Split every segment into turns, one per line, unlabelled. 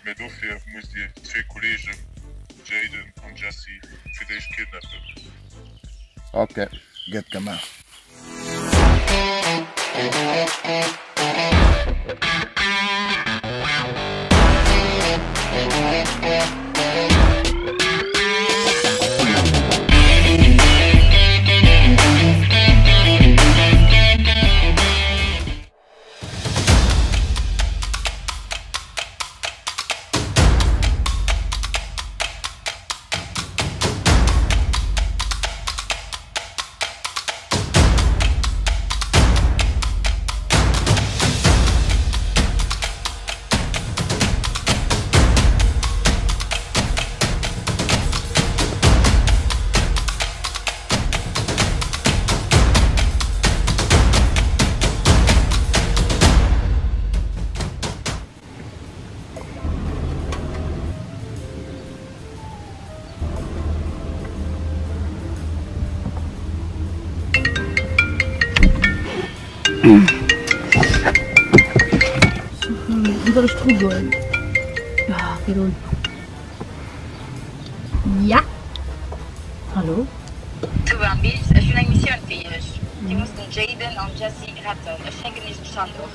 Mir dafür muss die zwei Kollegen, Jayden und Jessy, für dich kidnappen.
Okay, geht gemacht.
Unsere Strudel. Ja, geht un. Ja. Hallo?
Two Bambis, ich bin eine Mission für euch. Die mussten Jayden und Jessy retten. Ich schenke diesen Standort.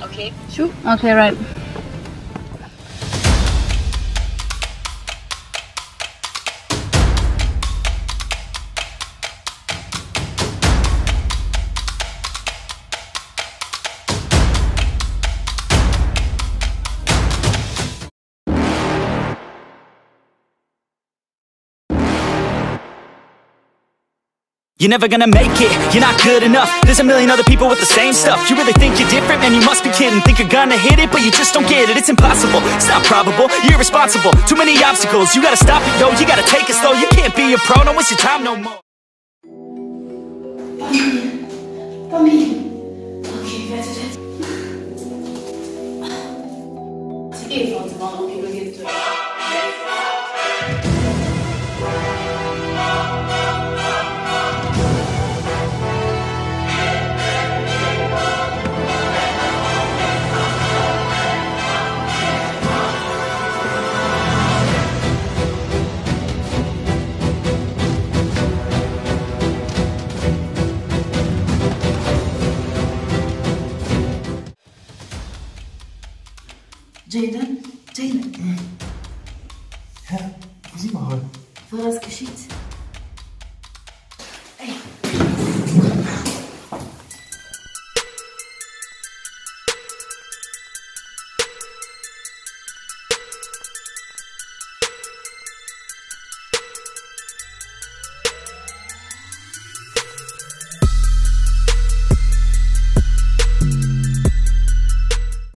Okay?
Sure. Okay, right.
You're never gonna make it, you're not good enough. There's a million other people with the same stuff. You really think you're different? Man, you must be kidding. Think you're gonna hit it, but you just don't get it. It's impossible, it's not probable, you're irresponsible. Too many obstacles, you gotta stop it, yo. You gotta take it slow, you can't be a pro. Don't waste your time no more.
Bambi. Okay, warte jetzt. Sie von mal okay, wir gehen durch.
Jayden? Jayden?
Hä? Wo sind wir heute?
Wo das geschieht?